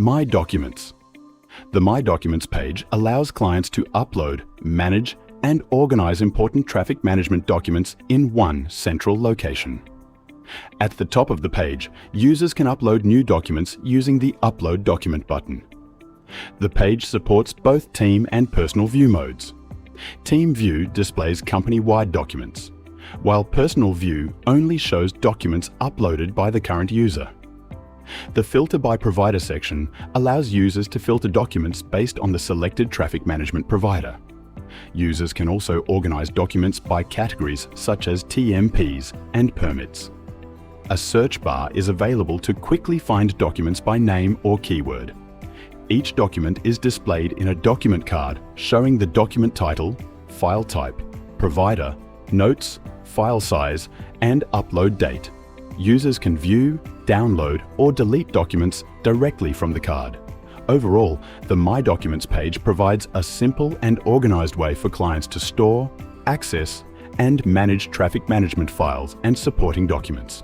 My Documents. The My Documents page allows clients to upload, manage, and organize important traffic management documents in one central location. At the top of the page, users can upload new documents using the Upload Document button. The page supports both Team and Personal View modes. Team View displays company-wide documents, while Personal View only shows documents uploaded by the current user. The Filter by Provider section allows users to filter documents based on the selected traffic management provider. Users can also organize documents by categories such as TMPs and permits. A search bar is available to quickly find documents by name or keyword. Each document is displayed in a document card showing the document title, file type, provider, notes, file size, and upload date. Users can view, download, or delete documents directly from the card. Overall, the My Documents page provides a simple and organized way for clients to store, access, and manage traffic management files and supporting documents.